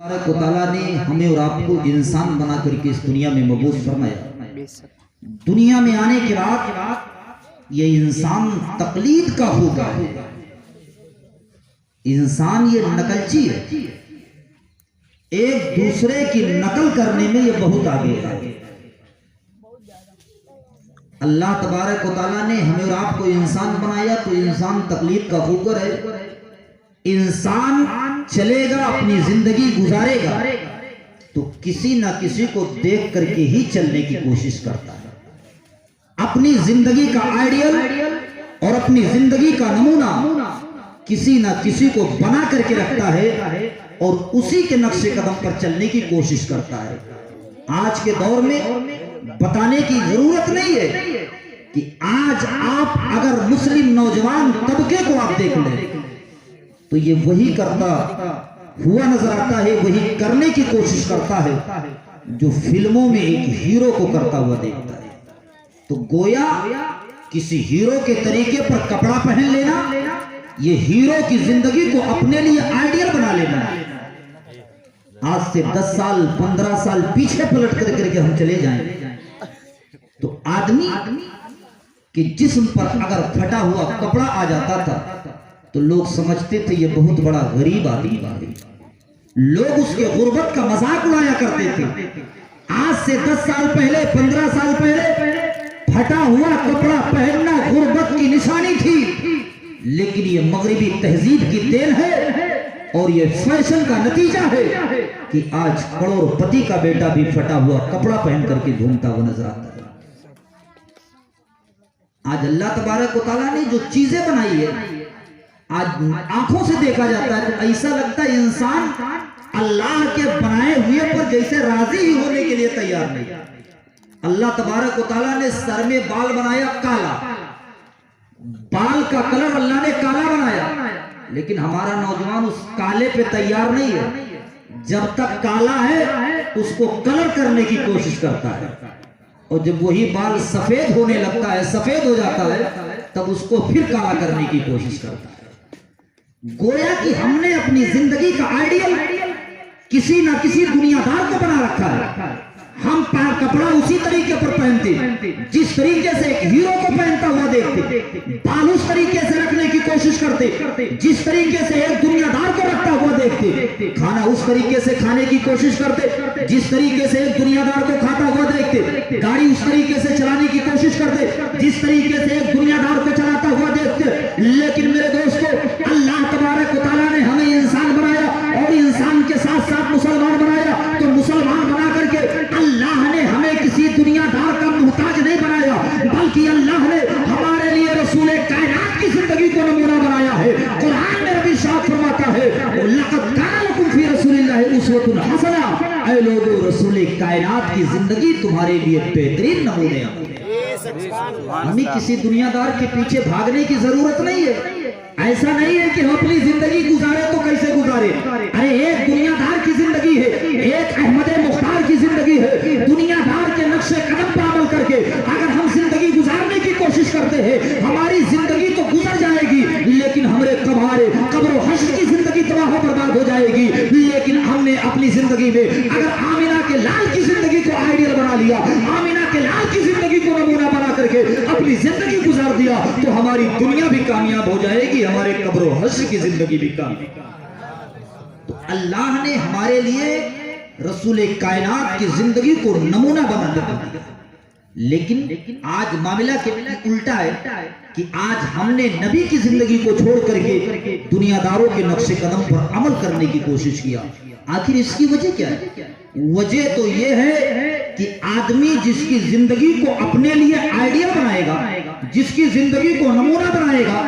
تبارک و تعالیٰ نے ہمیں اور آپ کو انسان بنا کر کے اس دنیا میں مبعوث فرمایا۔ دنیا میں آنے کے بعد یہ انسان تقلید کا ہوگا، انسان یہ نقلچی ہے، ایک دوسرے کی نقل کرنے میں یہ بہت آگے ہے۔ اللہ تبارک و تعالیٰ نے ہمیں اور آپ کو انسان بنایا تو انسان تقلید کا ہوگر ہے۔ انسان چلے گا، اپنی زندگی گزارے گا تو کسی نہ کسی کو دیکھ کر کے ہی چلنے کی کوشش کرتا ہے۔ اپنی زندگی کا آئیڈیل اور اپنی زندگی کا نمونہ کسی نہ کسی کو بنا کر کے رکھتا ہے اور اسی کے نقش قدم پر چلنے کی کوشش کرتا ہے۔ آج کے دور میں بتانے کی ضرورت نہیں ہے کہ آج آپ اگر مسلم نوجوان طبقے کو آپ دیکھ لیں تو یہ وہی کرتا ہوا نظر آتا ہے، وہی کرنے کی کوشش کرتا ہے جو فلموں میں ایک ہیرو کو کرتا ہوا دیکھتا ہے۔ تو گویا کسی ہیرو کے طریقے پر کپڑا پہن لینا، یہ ہیرو کی زندگی کو اپنے لیے آئیڈیل بنا لینا ہے۔ آج سے 10 سال 15 سال پیچھے پلٹ کر کے ہم چلے جائیں تو آدمی کے جسم پر اگر پھٹا ہوا کپڑا آ جاتا تھا تو لوگ سمجھتے تھے یہ بہت بڑا غریب آدمی ہے، لوگ اس کے غربت کا مذاق اڑایا کرتے تھے۔ آج سے 10 سال پہلے 15 سال پہلے پھٹا ہوا کپڑا پہننا غربت کی نشانی تھی، لیکن یہ مغربی تہذیب کی دین ہے اور یہ فیشن کا نتیجہ ہے کہ آج کروڑ پتی کا بیٹا بھی پھٹا ہوا کپڑا پہن کر کے گھومتا ہوا نظر آتا ہے۔ آج اللہ تبارک و تعالیٰ نے جو چیزیں بنائی ہے، آج آنکھوں سے دیکھا جاتا ہے تو ایسا لگتا ہے انسان اللہ کے بنائے ہوئے پر جیسے راضی ہی ہونے کے لیے تیار نہیں۔ اللہ تبارک و تعالیٰ نے سر میں بال بنایا کالا، بال کا کلر اللہ نے کالا بنایا، لیکن ہمارا نوجوان اس کالے پہ تیار نہیں ہے۔ جب تک کالا ہے اس کو کلر کرنے کی کوشش کرتا ہے، اور جب وہی بال سفید ہونے لگتا ہے، سفید ہو جاتا ہے، تب اس کو پھر کالا کرنے کی کوشش کرتا ہے۔ گویا کہ ہم نے اپنی زندگی کا آئیڈیل کسی نہ کسی دنیا دار کو بنا رکھا ہے۔ ہم کپڑا اسی طریقے پر پہنتے جس طریقے سے ایک ہیرو کو پہنتا ہوا دیکھتے، بال اس طریقے سے رکھنے کی کوشش کرتے جس طریقے سے ایک دنیا دار کو رکھتا ہوا دیکھتے، کھانا اس طریقے سے کھانے کی کوشش کرتے جس طریقے سے ایک دنیا دار کو کھاتا ہوا دیکھتے، گاڑی اس طریقے سے چلانے کی کوشش کرتے جس طریقے سے ایک دنیا دار کو چلاتا ہوا دیکھتے۔ لیکن میرے دوستو، اللہ تبارک و تعالیٰ نے ہمیں انسان بنایا اور انسان کے ساتھ ساتھ مسلمان بنایا، تو مسلمان بنا کر کے اللہ نے ہمیں کسی دنیا دار کا محتاج نہیں بنایا، بلکہ اللہ نے ہمارے لیے رسول کائنات کی زندگی کو نمونہ بنایا ہے۔ قرآن میں ربی شاہ فرماتا ہے لَقَدْ كَانَ لَكُمْ فِي رَسُولِ اللَّهِ أُسْوَةٌ حَسَنَةٌ، اے لوگو رسول کائنات کی زندگی تمہارے لیے بہترین نمونے ہیں۔ ہمیں کسی دنیا دار کے پیچھے بھاگنے کی ضرورت نہیں ہے۔ ایسا نہیں ہے کہ ہم اپنی زندگی گزارے تو کیسے گزارے، ارے ایک دنیا دار کی زندگی ہے، ایک احمد مختار کی زندگی ہے۔ دنیا دار کے نقش قدم پر عمل کر کے اگر ہم زندگی گزارنے کی کوشش کرتے ہیں، ہماری زندگی تو گزر جائے گی، لیکن ہمارے قبر و حشر کی زندگی تباہ و برباد ہو جائے گی۔ لیکن ہم نے اپنی زندگی میں اگر آمینہ کے لال کی زندگی کو آئیڈیل بنا لیا، آمینہ کے لال کی زندگی کو نمونہ بنا کر کے اپنی زندگی گزار دیا، تو ہماری دنیا بھی کامیاب ہو جائے گی، ہمارے قبر و حشر کی زندگی بھی کامیاب۔ تو اللہ نے ہمارے لیے رسول کائنات کی زندگی کو نمونہ بنا دیا، لیکن آج معاملہ کے الٹا ہے کہ آج ہم نے نبی کی زندگی کو چھوڑ کر کے دنیا داروں کے نقش قدم پر عمل کرنے کی کوشش کیا۔ آخر اس کی وجہ کیا ہے؟ وجہ تو یہ ہے کہ آدمی جس کی زندگی کو اپنے لیے آئیڈیل بنائے گا، جس کی زندگی کو نمونہ بنائے گا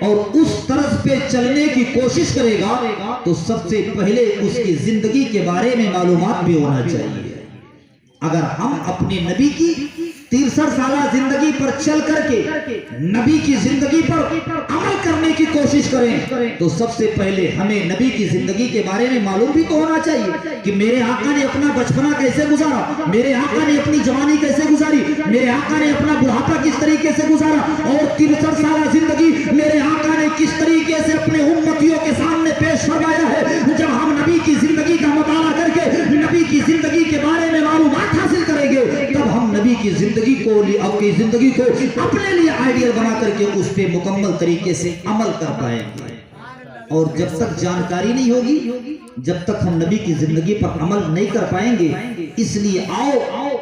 اور اس طرز پہ چلنے کی کوشش کرے گا، تو سب سے پہلے اس کی زندگی کے بارے میں معلومات بھی ہونا چاہیے۔ اگر ہم اپنے نبی کی 63 سالہ زندگی پر چل کر کے نبی کی زندگی پر عمل کرنے کی کوشش کریں تو سب سے پہلے ہمیں نبی کی زندگی کے بارے میں معلوم بھی تو ہونا چاہیے کہ میرے آقا نے اپنا بچپنا کیسے گزارا، میرے آقا نے اپنی جوانی کیسے گزاری، میرے آقا نے اپنا بڑھاپا کس طریقے سے گزارا، اور 63 سالہ زندگی میرے آقا نے کس طریقے سے اپنے امتیوں کے سامنے پیش فرمایا ہے۔ جب ہم نبی کی زندگی کا مطالعہ की जिंदगी को अपनी जिंदगी को अपने लिए आइडियल बना करके उस पे मुकम्मल तरीके से अमल कर पाएंगे। और जब तक जानकारी नहीं होगी, जब तक हम नबी की जिंदगी पर अमल नहीं कर पाएंगे, इसलिए आओ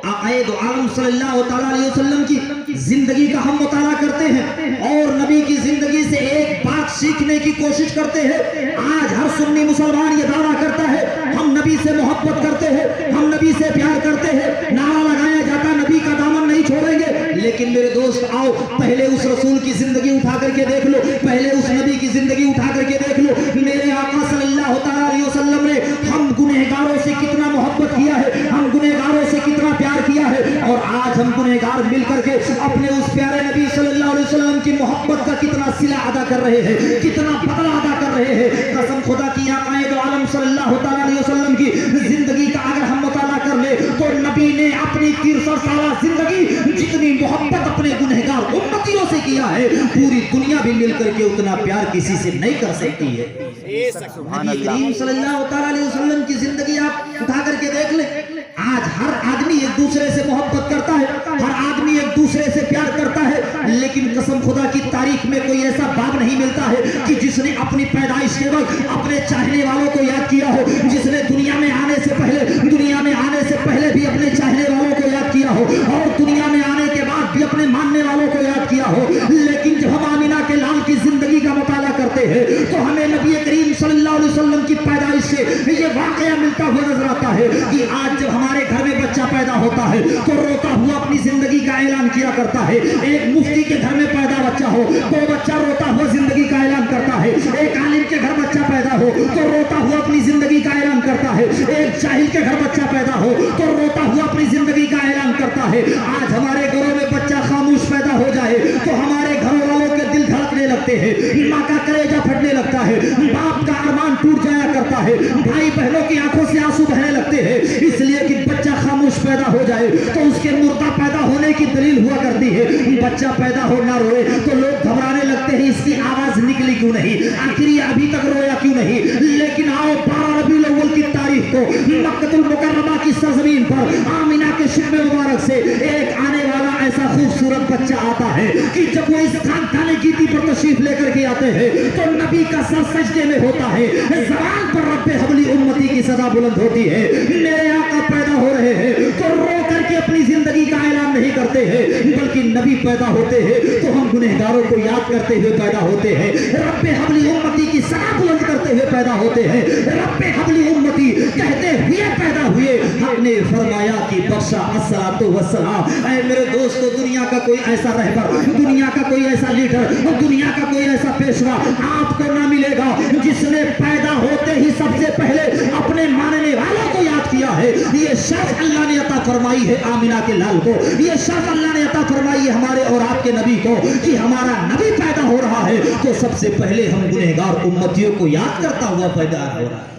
आए दो आलम सल्लल्लाहु अलैहि वसल्लम की जिंदगी का हम मुताला करते हैं और नबी की जिंदगी से एक बात सीखने की कोशिश करते हैं। आज हर सुन्नी मुसलमान ये दावा करता है हम नबी से मोहब्बत करते हैं, हम नबी से प्यार करते हैं, नारा लगाया जाता नबी का दामन नहीं छोड़ेंगे। लेकिन मेरे दोस्त आओ पहले उस रसूल की जिंदगी उठा करके देख लो, पहले उस नबी की जिंदगी उठा करके देख लो। मेरे आका सल्लल्लाहु अलैहि वसल्लम ने हम गुनहगारों से कितना मोहब्बत किया है, हम गुनहगारों से कितना प्यार किया है, और आज हम गुनहगार मिल करके अपने उस प्यारे नबी सल्लल्लाहु अलैहि वसल्लम की मोहब्बत का कितना सिला अदा कर रहे हैं, कितना बदला अदा कर रहे हैं। कसम खुदा की आका दो आलम सल्लल्लाहु अलैहि वसल्लम की जिंदगी का अगर हम मुताला कर ले तो नबी ने अपनी 63 साल जिंदगी जितनी मोहब्बत अपने गुनहगार उम्मतियों से किया है, पूरी दुनिया भी मिलकर के उतना प्यार किसी से नहीं कर सकती है। नबी करीम सल्लल्लाहु अलैहि वसल्लम की जिंदगी आप उठा करके देख ले। आज हर आदमी एक दूसरे से मोहब्बत करता है, हर आदमी एक दूसरे से प्यार करता है, लेकिन कसम खुदा की तारीख में कोई ऐसा बाप नहीं मिलता है कि जिसने अपनी पैदाइश के वक्त अपने चाहने वालों को याद किया हो, जिसने दुनिया में आने से पहले भी अपने चाहने वालों को याद किया हो और दुनिया में आने के बाद भी अपने मानने वालों को याद किया हो। लेकिन जब हम आमिना के लाल की जिंदगी का मुताला करते हैं तो हमें नबी करीम सल्लल्लाहु अलैहि वसल्लम की पैदाइश से ये वाकया मिलता हुआ नजर आता है कि आज जब हमारे घर में बच्चा पैदा होता है तो रोता हुआ अपनी जिंदगी का ऐलान किया करता है। एक मुफ्ती के घर में पैदा बच्चा हो तो बच्चा रोता हुआ जिंदगी का ऐलान करता है। एक आलिम के घर बच्चा पैदा हो तो रोता हुआ अपनी जिंदगी का ऐलान करता है। एक जाहिल के घर बच्चा पैदा हो तो रोता हुआ अपनी जिंदगी का ऐलान करता है। आज हमारे घरों में बच्चा खामोश पैदा हो जाए तो हमारे घर वालों के दिल धड़कने लगते हैं, माँ का कलेजा फटने लगता है, बाप का अरमान टूट जाया करता है, भाई बहनों की आंखों से आंसू बहने लगते हैं, इसलिए कि बच्चा खामोश पैदा हो जाए तो उसके मुर्दा पैदा होने की दलील हुआ करती है। बच्चा पैदा हो ना रोए तो लोग घबराने लगते हैं इसकी आवाज निकली क्यों नहीं, आखिर ये अभी तक रोया क्यों नहीं। लेकिन आओ 12 रबीउल अव्वल की तारीख को मक्कतुल मुकर्रमा की सरजमीन पर आमिना के शुक्र मुबारक से एक आने वाला ऐसा खूबसूरत बच्चा आता है कि जब वो इस खानदानी गीती पर तशरीफ लेकर के आते हैं तो नबी का सर सजदे में होता है, ज़बान पर रब्बे हबली उम्मती की सदा बुलंद होती है। मेरे आका पैदा हो रहे हैं तो रो करके अपनी जिंदगी का ऐलान नहीं करते हैं, बल्कि नबी पैदा होते हैं तो हम गुनहगारों को याद करते हुए पैदा होते हैं, रब्बे हबली उम्मती की सदा बुलंद करते हुए पैदा होते हैं, रब्बे हबली उम्मती कहते हुए पैदा हुए। हमने फरमाया कि बख्शा अस्सलातु वस्सलाम। ऐ मेरे दोस्तों, दुनिया का कोई ऐसा रहबर, दुनिया का कोई ऐसा लीडर, दुनिया का कोई ऐसा पेशवा आपको ना मिलेगा जिसने पैदा होते ही सबसे पहले अपने मानने वालों को याद किया है। ये शर्फ अल्लाह ने अता फरमाई है आमिना के लाल को, ये शर्फ अल्लाह ने अता फरमाई है हमारे और आपके नबी को कि हमारा नबी पैदा हो रहा है तो सबसे पहले हम गुनहगार उम्मतियों को याद करता हुआ पैदा हो रहा है।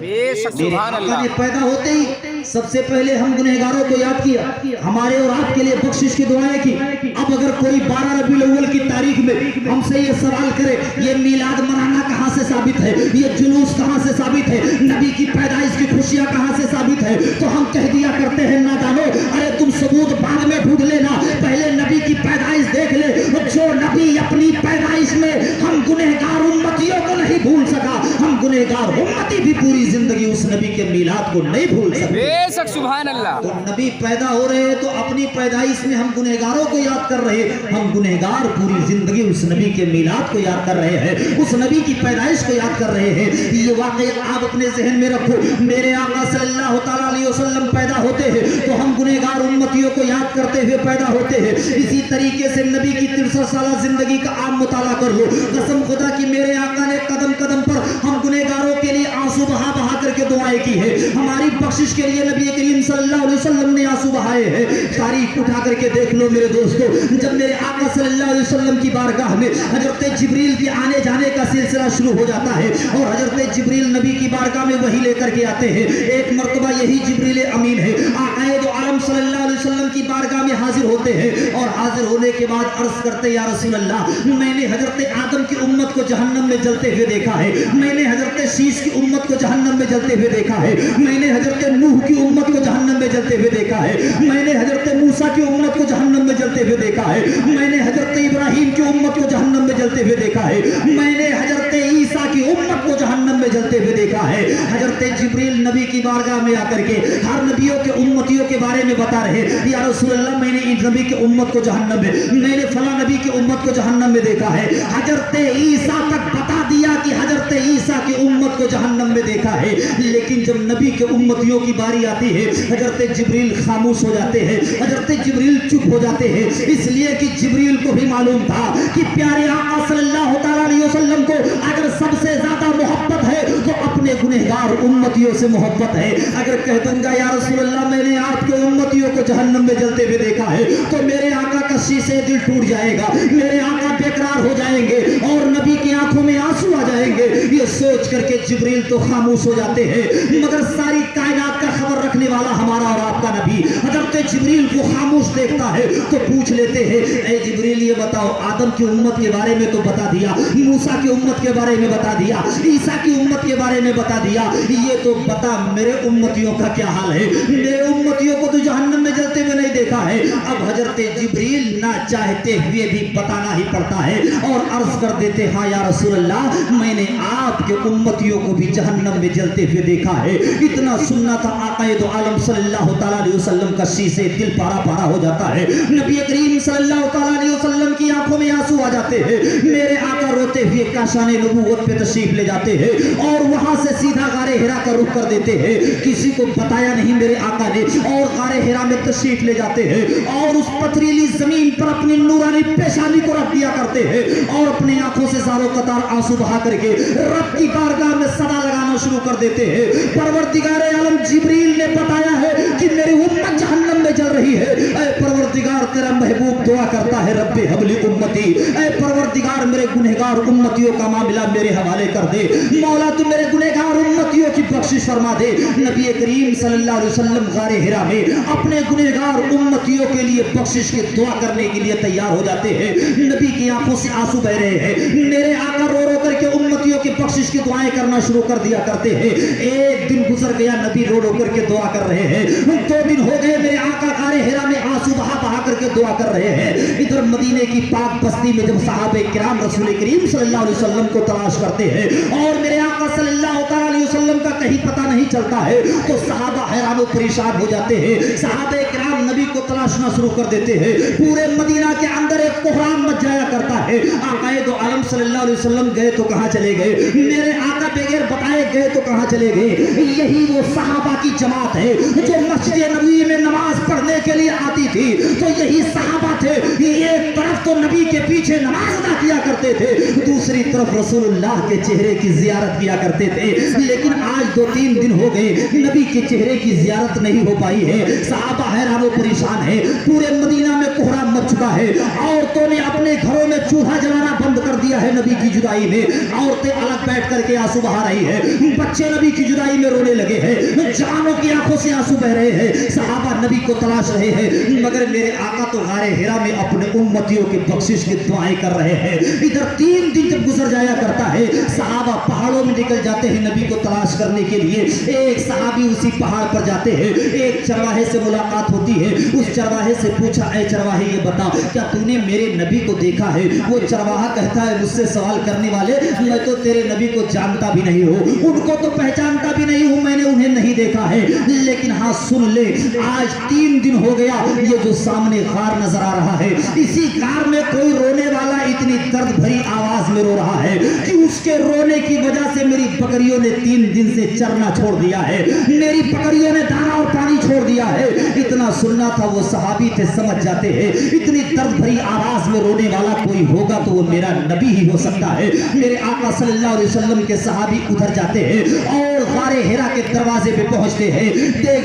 मेरे आका ने पैदा होते ही सबसे पहले हम गुनहगारों को याद किया, हमारे और आपके लिए बख्शिश की दुआएं की। अब अगर कोई 12 रबीउल अव्वल की तारीख में हमसे ये सवाल करे ये मिलाद मनाना कहां से साबित है, ये जुलूस कहां से साबित है, नबी की पैदाइश की खुशियां कहां से साबित है, तो हम कह दिया करते हैं नादानो, अरे तुम सबूत बाद में ढूंढ लेना, पहले नबी की पैदाइश देख ले। जो नबी अपनी पैदाइश में हम गुनहगार उम्मतियों को नहीं भूल सका, हम गुनहगार उम्मती भी पूरी जिंदगी उस नबी के मिलाद को नहीं भूल सके। सुभान अल्लाह। तो नबी पैदा हो रहे हैं तो अपनी पैदाइश में हम गुनहगारों को याद कर रहे हैं, हम गुनहगार पूरी जिंदगी उस नबी के मिलाद को याद कर रहे हैं, उस नबी की पैदाइश को याद कर रहे हैं। ये वाकया आप अपने जहन में रखो। मेरे आका सल्लल्लाहु अलैहि वसल्लम पैदा होते हैं तो हम गुनहगार उम्मतियों को याद करते हुए पैदा होते हैं। इसी तरीके से नबी की 63 साल जिंदगी का आप मुताला कर लो। कसम खुदा की मेरे आका ने कदम कदम पर हम गुनहगारों के लिए आंसू बहा बहा करके दुआएं की है, हमारी बख्शिश के लिए नबी करीम सल्लल्लाहु अलैहि वसल्लम ने आंसू बहाए हैं। तारीख उठा करके देख लो मेरे दोस्तों, जब मेरे आका सल्लल्लाहु अलैहि वसल्लम की बारगाह में हजरत जिब्रील के आने जाने का सिलसिला शुरू हो जाता है और हजरत जिब्रील नबी की बारगाह में वही लेकर के आते हैं। एक मर्तबा यही जिब्रील अमीन है आक़ाए दो आलम सल्लल्लाहु अलैहि वसल्लम की बारगाह में हाजिर होते हैं और हाजिर होने के बाद अर्ज करते या रसूल अल्लाह, मैंने हजरत आदम की उम्मत को जहन्नम में जलते हुए देखा है, मैंने हजरत शीश की उम्मत को जहन्नम में जलते हुए देखा है, मैंने हजरत नूह की उम्मत को जहन्नम में जलते हुए देखा है, मैंने हजरत मूसा मूसा की उम्मत को जहन्नम में जलते हुए देखा है, मैंने हजरत इब्राहिम की उम्मत को जहन्नम में जलते हुए देखा है, मैंने हजरत ईसा की उम्मत को जहन्नम में जलते हुए देखा है। हजरत जिब्रील नबी की बारगाह में आकर के हर नबियों के उम्मतियों के बारे में बता रहे, या रसूल अल्लाह मैंने इस नबी की उम्मत को जहन्नम में, मैंने फला नबी की उम्मत को जहन्नम में देखा है। हजरत ईसा तक बता दिया कि हजरत ईसा की उम्मत को जहन्नम में देखा है, लेकिन जब नबी के उम्मतियों की बारी आती है हजरत जिब्रील खामोश हो जाते हैं, हजरत जिब्रील चुप हो जाते हैं, इसलिए कि जिब्रील को भी मालूम था कि प्यारे आका सल्लल्लाहु अलैहि वसल्लम को अगर सबसे ज्यादा मोहब्बत है तो अपने गुनहगार उम्मतियों से मोहब्बत है। अगर कह दूंगा या रसूल अल्लाह मैंने आपके उम्मतियों को जहन्नम में जलते हुए देखा है, तो मेरे आका का शीशे दिल टूट जाएगा, मेरे आका बेकरार हो जाएंगे और नबी की आंखों में आंसू आ जाएंगे। ये सोच करके जिब्रील तो खामोश हो जाते हैं, मगर सारी कायनात का खबर रखने वाला हमारा और आपका नबी हजरत जिब्रील को खामोश देखता है तो पूछ लेते हैं, ए जिब्रील ये बताओ, आदम की उम्मत के बारे में तो बता दिया, मूसा की उम्मत के बारे में बता दिया, ईसा की उम्मत के बारे में बता दिया, ये तो बता मेरे उम्मतियों का क्या हाल है, मेरे उम्मतियों को तो जहन्नम में जलते हुए नहीं देखा है। अब हजरत जिब्रील ना चाहते हुए भी बताना ही पड़ता है और अर्ज कर देते, हाँ या रसूल अल्लाह मैंने आपके उम्मतियों को भी जहन्नम में जलते हुए देखा है। इतना सुनना था आक़ाए दो आलम सल्लल्लाहु अलैहि वसल्लम का शीशे दिल पारा पारा हो जाता है, नबी करीम सल्लल्लाहु अलैहि वसल्लम की आंखों में आंसू आ जाते हैं, मेरे आका रोते हुए काशाने नबूवत पे तशरीफ ले जाते हैं और वहां से सीधा गारे हिरा का रुख कर देते हैं। किसी को बताया नहीं मेरे आका ने, और गारे हिरा में तशरीफ ले जाते हैं और उस पथरीली जमीन पर अपनी नूरानी पेशानी को रख दिया करते हैं और अपनी आंखों से ज़ारो कतार आंसू बहा करके रब की बारगाह में सदा लगाना शुरू कर देते हैं। परवरदिगारे आलम जिब्रील ने बताया है कि मेरी उम्मत जहन्नम में जल रही है, ऐ परवरदिगार तेरा महबूब दुआ करता है रब्बे हबली उम्मती, ऐ परवरदिगार मेरे गुनहगार उम्मतियों का मामला मेरे हवाले कर दे, मौला तू मेरे गुनहगार उम्मतियों की बख्शिश फरमा दे। नबी करीम सल्लल्लाहु अलैहि वसल्लम गारे हिरा में अपने गुनहगार उम्मतियों के लिए बख्शिश की दुआ करने के लिए तैयार हो जाते हैं। नबी की आंखों से आंसू बह रहे हैं, मेरे आका रो रो करके उम्मतियों की बख्शिश की दुआएं करना शुरू कर दिया करते हैं। एक दिन गुजर गया, नबी रो रो करके दुआ कर रहे हैं, 2 दिन हो गए, मेरे आका गारे हिरा में आंसू बहा बहा करके दुआ कर रहे हैं। इधर मदीने की पाक बस्ती में जब सहाबे किराम रसूल करीम सल्लल्लाहु अलैहि वसल्लम को तलाश करते हैं और मेरे आका सल्लल्लाहु अलैहि वसल्लम का कहीं पता नहीं चलता है, तो सहाबा हैरान और परेशान हो जाते हैं। सहाबे किराम नबी को तलाशना शुरू कर देते हैं। पूरे मदीना के अंदर एक कोहराम मच जाया करता है। आकाए दो आलम सल्लल्लाहु अलैहि वसल्लम गए तो कहां चले गए, मेरे आका बगैर बताए गए तो कहां चले गए। यही वो सहाबा की जमात है जो मस्जिद नबी में नमाज पढ़ने के लिए आती थी, तो यही सहाबा थे। एक तरफ तो नबी के पीछे नमाज अदा किया करते थे, दूसरी तरफ रसूलुल्लाह के चेहरे की जियारत किया करते थे। लेकिन आज 2-3 दिन हो गए, नबी के चेहरे की जियारत नहीं हो पाई है। सहाबा हैरान और परेशान है। पूरे मदीना में कोहराम मच चुका है। औरतों ने अपने घरों में चूल्हा जलाना बंद कर दिया है। नबी की जुदाई में औरतें अलग बैठ करके आंसू बहा रही है, बच्चे नबी की जुदाई में रोने लगे हैं, जवानों की आंखों से आंसू बह रहे हैं। सहाबा नबी को तलाश रहे हैं, मगर मेरे आका तो गारे हिरा में अपने उम्मतियों की बख्शिश की दुआएं कर रहे हैं। इधर 3 दिन जब गुजर जाया करता है, सहाबा पहाड़ों में निकल जाते हैं नबी को तलाश करने के लिए। एक सहाबी उसी पहाड़ पर जाते हैं, एक चरवाहे से मुलाकात होती है। उस चरवाहे से पूछा, ऐ चरवाहे ये बता, क्या तूने मेरे नबी को देखा है? वो चरवाहा कहता है, मुझसे सवाल करने वाले, मैं तो तेरे नबी को जानता भी नहीं हूँ, उनको तो पहचानता भी नहीं हूँ, मैंने उन्हें नहीं देखा है। लेकिन हाँ सुन ले, आज 3 दिन हो गया, ये जो सामने गार नजर आ रहा है, इसी गार में कोई रोने वाला इतनी दर्द भरी आवाज में रो रहा है कि उसके रोने की वजह से मेरी बकरियों ने 3 दिन से चरना छोड़ दिया है, मेरी बकरियों ने दाना और पानी छोड़ दिया है। इतना सुनना था, वो सहाबी थे, समझ जाते हैं इतनी दर्द भरी आवाज में रोने वाला कोई होगा तो वो मेरा नबी ही हो सकता है। मेरे आका सल्लल्लाहु अलैहि वसल्लम के सहाबी उधर जाते हैं और गारे हिरा के दरवाजे पे पहुंचते हैं।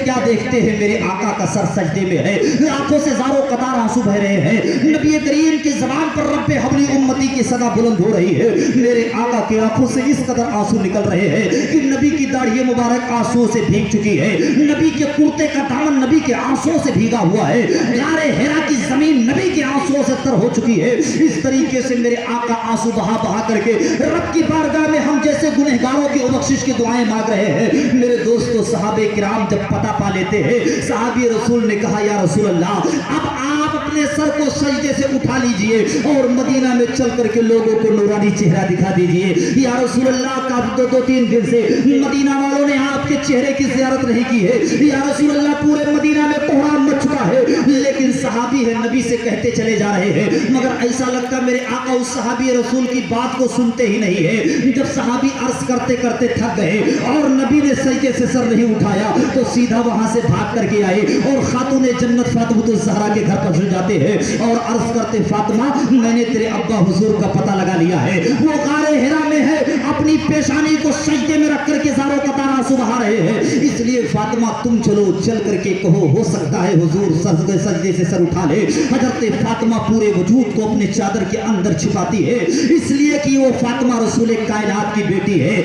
क्या देखते हैं, मेरे आका का सर सजदे में है, आंखों से ज़ारो कतार आंसू बह रहे हैं। नबी करीम की ज़बान पर रब्बे हबली उम्मती की सदा बुलंद हो रही है। मेरे आका की आंखों से इस कदर आंसू निकल रहे हैं कि नबी की दाढ़ी मुबारक आंसुओं से भीग चुकी है, नबी के कुर्ते का दामन नबी के आंसुओं से भीगा हुआ है, गारे हिरा की जमीन नबी के आंसुओं से तर हो चुकी है। इस तरीके से मेरे आका आंसू बहा बहा करके रब की बारगाह में हम जैसे गुनहगारों की बख्शिश की दुआएं मांग रहे हैं। मेरे दोस्तों, सहाबे किराम जब पता पा लेते हैं, सहाबी रसूल ने कहा या रसूल अल्लाह, अब आप अपने सर को सजदे से उठा लीजिए और मदीना में चल करके लोगों को नूरानी चेहरा दिखा दीजिए। या रसूल अल्लाह, काफी 2-3 दिन से मदीना वालों ने आपके चेहरे की ज़ियारत नहीं की है। या रसूल अल्लाह, पूरे मदीना में कोहराम मच चुका है, लेकिन सहाबी है नबी से कहते चले जा रहे हैं, मगर ऐसा लगता मेरे आका उस सहाबी रसूल की बात को सुनते ही नहीं है। जब सहाबी अर्ज करते करते थक गए और नबी ने सजदे से सर नहीं उठाया तो सीधा वहां से भाग करके आए और खातूने जन्नत फातिमा ज़हरा के घर पर जाते हैं और अर्ज करते, फातिमा, मैंने तेरे अब्बा हुजूर का पता लगा लिया है, वो गारे हिरा में है, अपनी पेशानी को सजदे में रख करके ज़ारों कतार आंसू बहा रहे हैं। इसलिए फातिमा, तुम चलो, चल करके कहो, हो सकता है हुजूर सजदे से सर उठा ले। हजरत फातिमा पूरे वजूद को अपने चादर के अंदर छिपाती है, इसलिए कि वो फातिमा रसूल कायनात की बेटी है,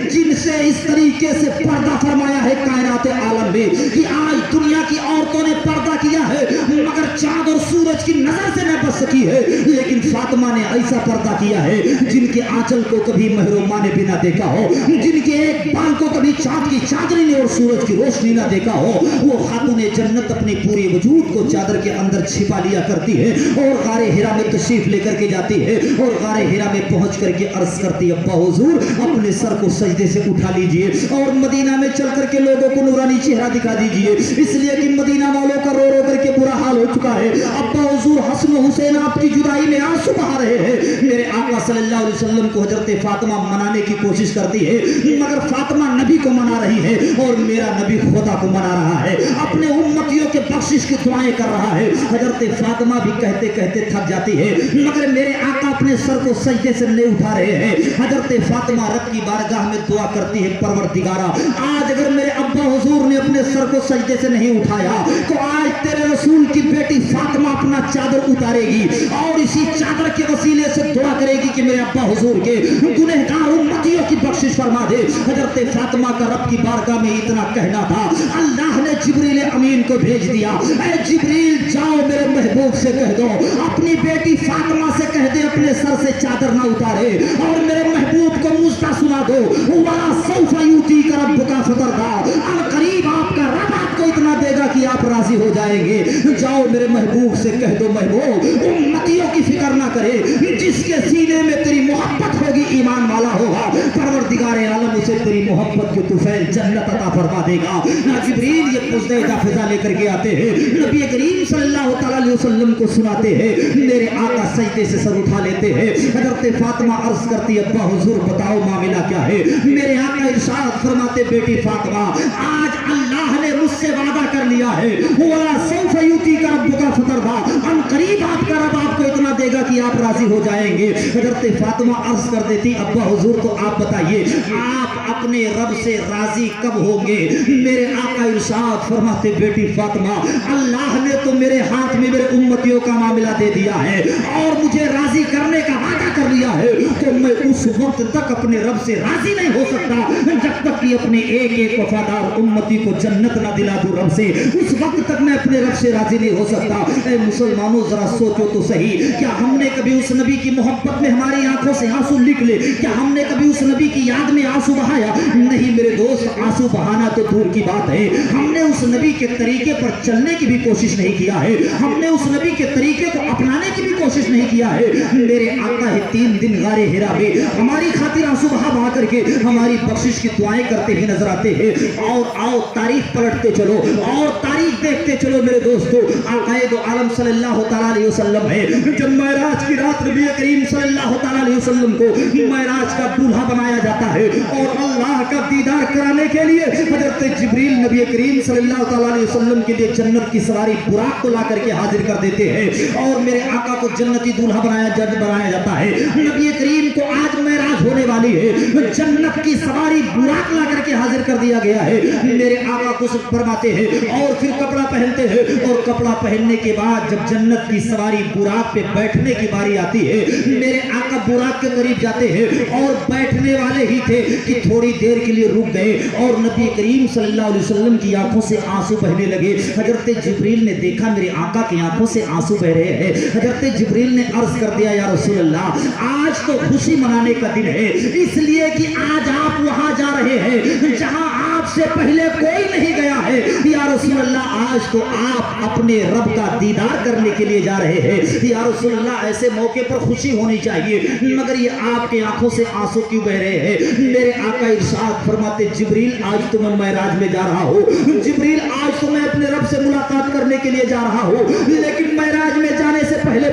जिनसे इस तरीके से पर्दा फरमाया है कायनात आलम में कि आज दुनिया की औरतों ने पर्दा किया है मगर चांद और सूरज की नजर से न बच सकी है, लेकिन फातिमा ने ऐसा पर्दा किया है जिनके आंचल को कभी महरूमा ने भी ना देखा हो, जिनके एक बाल को कभी चांद की चादरी ने और सूरज की रोशनी ना देखा हो। वो खातूने जन्नत अपने पूरे वजूद को चादर के अंदर छिपा लिया करती है और गारे हिरा में तशरीफ लेकर के जाती है और गारे हिरा में पहुंच करके अर्ज करती है, अब्बा हुजूर, अपने सर को सजदे से उठा लीजिए और मदीना में चल करके लोगों को नूरानी चेहरा दिखा दीजिए, इसलिए कि मदीना वालों का रो रो करके बुरा हाल हो चुका है। अब्बा हुजूर हसन हुसैन आपकी जुदाई में आंसू बहा रहे हैं। मेरे आका सल्लल्लाहु अलैहि वसल्लम को हजरत फातिमा मनाने की कोशिश करती है, मगर फातिमा नबी को मना रही है और मेरा नबी खुदा को मना रहा है, अपने उम्मतियों के बख्शिश की दुआएं कर रहा है। हजरत फातिमा भी कहते कहते थक जाती है, मगर मेरे आका अपने सर को सजदे से नहीं उठा रहे हैं। हजरत फातिमा रब की बारगाह में दुआ करती है, परवरदिगारा, आज अगर मेरे अब्बा हुजूर ने अपने सर को सजदे से नहीं उठाया तो आज तेरे रसूल की बेटी फातिमा अपना चादर उतारेगी और इसी चादर के वसीले से दुआ करेगी कि मेरे अब्बा हुजूर के गुनहगार उम्मतियों की बख्शिश फरमा दे। हजरत फातिमा का रब की बारगाह में इतना कहना था, अल्लाह ने जिब्रील अमीन को भेज दिया, ऐ जिब्रील जाओ मेरे महबूब से कह दो अपनी बेटी फातिमा से कह दे अपने सर से चादर ना उतारे और मेरे महबूब को मुझता सुना दो, वला सौफा यूती का रब्बुका फतरदा, अनकरीब आपका रब आपको इतना देगा कि आप राजी हो जाएंगे। जाओ मेरे महबूब से कह दो, महबूब उम्मतियों की फिक्र ना करे, जिसके सीने में तेरी मोहब्बत होगी ईमान वाला होगा, परवरदिगार आलम उसे तेरी मोहब्बत की तुफैल जन्नत अता फरमा देगा। ना जिब्रील ये पुज़्ज़ा फिजा लेकर के आते हैं, नबी करीम सल्लल्लाहु अलैहि वसल्लम को सुनाते हैं, मेरे आका सजदे से सर उठा लेते हैं। हजरत फातिमा अर्ज करती है, अब्बा हुजूर बताओ मामला क्या है। मेरे आका इरशाद फरमाते, बेटी फातिमा, आज अल्लाह ने मुझसे वादा कर लिया है, वला सौफ यूती का रब्बुका फतरदा, अनकरीब आपका रब आपको इतना देगा कि आप राजी हो जाएंगे। हजरत फातिमा अर्ज कर देती, अब्बा हुजूर तो आप बताइए आप अपने रब से राजी कब होंगे। मेरे आका इरशाद फरमाते, बेटी फातिमा, अल्लाह ने तो मेरे हाथ में मेरे उम्मतियों का मामला दे दिया है और मुझे राजी करने का वादा कर लिया है, तो मैं उस वक्त तक अपने रब से राजी नहीं हो सकता जब तक कि अपने एक एक वफादार उम्मती को जन्नत ना दिला दूं रब से, उस वक्त तक मैं अपने रब से राजी नहीं हो सकता। ऐ मुसलमानों, जरा सोचो तो सही, क्या हमने कभी उस नबी की मोहब्बत में हमारी आंखों से आंसू निकले? क्या हमने कभी उस नबी की याद में आंसू बहाया? नहीं मेरे दोस्त, आंसू बहाना तो दूर की बात है, हमने उस नबी के तरीके पर चलने की भी कोशिश नहीं किया है, हमने उस नबी के तरीके को अपनाने की भी कोशिश नहीं किया है। मेरे आका है 3 दिन गारे हिरा में हमारी खातिर आंसू बहा बहा करके हमारी बख्शिश की दुआएं करते हुए नजर आते हैं। और आओ तारीख पलटते चलो और तारीख देखते चलो मेरे दोस्तों। आकाए दो आलम सल्लल्लाहु अलैहि वसल्लम है, जब मेराज की रात नबी करीम सल्लल्लाहु अलैहि वसल्लम को मेराज का दूल्हा बनाया जाता है और अल्लाह का दीदार कराने के लिए हजरत जिब्रील नबी करीम सल्लल्लाहु अलैहि वसल्लम के लिए जन्नत की सवारी बुराक को ला करके हाजिर कर देते हैं और मेरे आका को जन्नती दूल्हा बनाया जाता है। नबी करीम को आज मेराज होने वाली है, जन्नत की सवारी बुराक ला करके हाजिर कर दिया गया है। मेरे आका को फरमाते हैं और फिर कपड़ा पहनते हैं और कपड़ा पहनने के बाद जब जन्नत की सवारी बुराक पे बैठने की बारी आती है, मेरे आका बुराक के करीब जाते हैं और बैठने वाले ही थे कि थोड़ी देर के लिए रुक गए और नबी करीम सल्लल्लाहु अलैहि वसल्लम की आंखों से आंसू बहने लगे। हजरत जिब्रील ने देखा मेरे आका की आंखों से आंसू बह रहे हैं। हजरत जिब्रील ने अर्ज कर दिया, या रसूल अल्लाह, आज तो खुशी मनाने का दिन ہیں، اس لیے کہ آج آپ وہاں جا رہے ہیں جہاں آپ سے پہلے کوئی نہیں گیا ہے۔ یا رسول اللہ آج تو آپ اپنے رب کا دیدار کرنے کے لیے جا رہے ہیں۔ یا رسول اللہ ایسے موقع پر خوشی ہونی چاہیے، مگر یہ آپ کی آنکھوں سے آنسو کیوں بہ رہے ہیں؟ میرے آقا ارشاد فرماتے جبریل آج تو میں معراج میں جا رہا ہوں، جبریل آج تو میں اپنے رب سے ملاقات کرنے کے لیے جا رہا ہوں، لیکن معراج میں جانے سے پہلے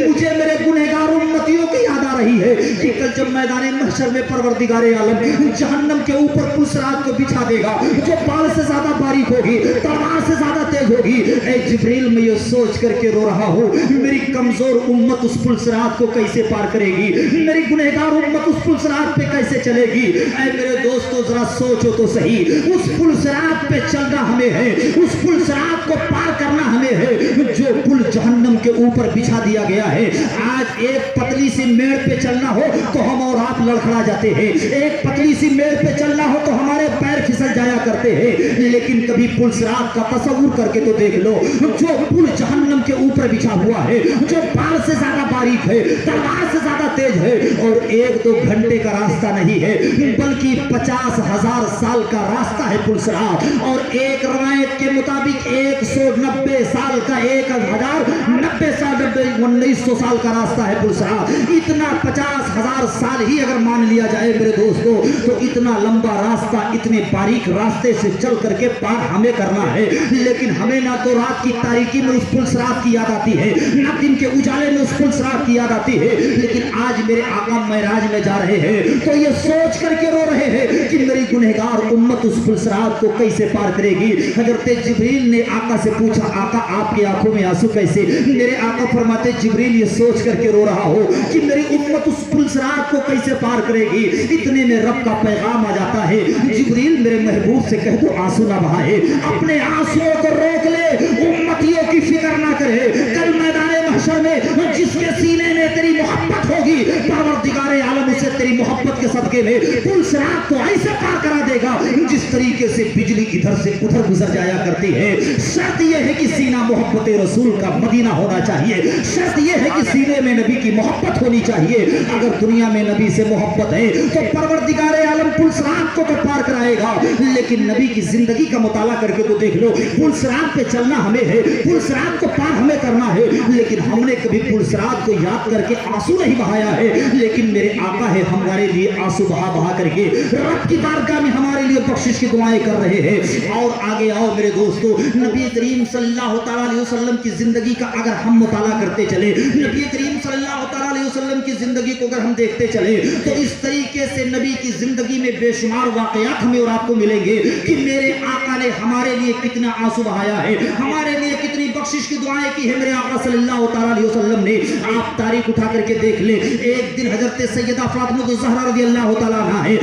مجھے میرے گنہگار امتیوں کی یاد آ رہی ہے کہ کل جب میدان محشر میں پروردگار عالم جہنم کے اوپر پل صراط کو بچھا دے گا جو بال سے زیادہ باریک ہوگی، تلوار سے زیادہ تیز ہوگی، اے جبریل میں یہ سوچ کر کے رو رہا ہوں میری کمزور امت اس پل صراط کو کیسے پار کرے گی، میری گنہگار امت اس پل صراط پہ کیسے چلے گی؟ اے میرے دوستو ذرا سوچو تو صحیح، اس پل صراط پہ چلنا ہمیں ہے، اس پل صراط کو پار کرنا ہمیں ہے جو پل جہنم کے اوپر بچھا دیا گیا ہے۔ آج ایک پتلی سی میڑ پہ چلنا ہو تو ہم اور آپ لڑکھڑا جاتے ہیں، ایک پتلی سی میڑ پہ چلنا ہو تو ہمارے پیر پھسل جایا کرتے ہیں، لیکن کبھی پل صراط کا تصور کر کے تو دیکھ لو جو پل جہنم کے اوپر بچھا ہوا ہے، جو بال سے زیادہ باریک ہے، تلوار سے زیادہ تیز ہے، اور ایک دو گھنٹے کا راستہ نہیں ہے بلکہ 50,000 سال کا راستہ ہے پل صراط، اور ایک روایت کے مطابق 190 سال کا 1090 سال 1900 سال کا راستہ ہے پل صراط۔ اتنا 50,000 سال ہی اگر مان لیا جائے میرے دوستو تو اتنا لمبا راستہ اتنے باریک راستے سے چل کر کے پار ہمیں کرنا ہے، لیکن ہمیں نہ تو رات کی تاریکی میں اس پل صراط کی یاد آتی ہے، نہ دن کے اجالے میں اس پل صراط کی یاد آتی ہے، لیکن آج میرے آقا معراج میں جا رہے ہیں تو یہ سوچ کر کے رو رہے ہیں کہ میری گنہگار امت اس پل صراط کو کیسے پار کرے گی۔ حضرت جبریل نے آقا سے پوچھا آقا آپ کی آنکھوں میں آنسو کیسے؟ میرے آقا فرماتے جبریل یہ سوچ کر کے رو رہا ہو کہ میری امت اس پل صراط کو کیسے پار کرے گی۔ اتنے میں رب کا پیغام آ جاتا ہے جبریل میرے محبوب سے کہہ دو آنسو نہ بہائے، اپنے آنسوؤں کو روک لے، امتیوں کی فکر نہ کرے، کل میدان محشر میں جس کے سینے میں تیری محبت ہوگی پروردگار عالم اسے تیری محبت کے صدقے میں پل صراط کو ایسے پار کرا دے گا جس طریقے سے بجلی ادھر سے ادھر گزر جایا کرتی ہے۔ شرط یہ ہے کہ سینہ محبت رسول کا مدینہ ہونا چاہیے، شرط یہ ہے کہ سینے میں نبی کی محبت ہونی چاہیے۔ اگر دنیا میں نبی سے محبت ہے تو پروردگار عالم پل صراط کو تو پار کرائے گا، لیکن نبی کی زندگی کا مطالعہ کر کے تو دیکھ لو پل صراط پہ چلنا ہمیں ہے، پل صراط کو پار ہمیں کرنا ہے، لیکن ہم نے کبھی پل صراط کو یاد کر کے آنسو نہیں بہایا ہے، لیکن میرے آقا ہے ہمارے لیے آنسو بہا بہا کر کے رب کی بارگاہ میں ہمارے لیے بخشش کی دعائیں کر رہے ہیں۔ اور آگے آؤ میرے دوستو، نبی کریم صلی اللہ تعالیٰ علیہ وسلم کی زندگی کا اگر ہم مطالعہ کرتے چلے، نبی کریم صلی اللہ تعالیٰ علیہ وسلم کی زندگی کو اگر ہم دیکھتے چلے تو اس طریقے سے نبی کی زندگی میں بے شمار واقعات ہمیں اور آپ کو ملیں گے کہ میرے آقا نے ہمارے لیے کتنا آنسو بہایا ہے، ہمارے لیے کتنی بخشش کی دعائیں کی ہے میرے آقا صلی اللہ تعالیٰ علیہ وسلم نے۔ آپ تاریخ اٹھا کر کے دیکھ لیں، ایک دن حضرت سیدہ فاطمہ الزہرا رضی اللہ تعالیٰ عنہا ہے،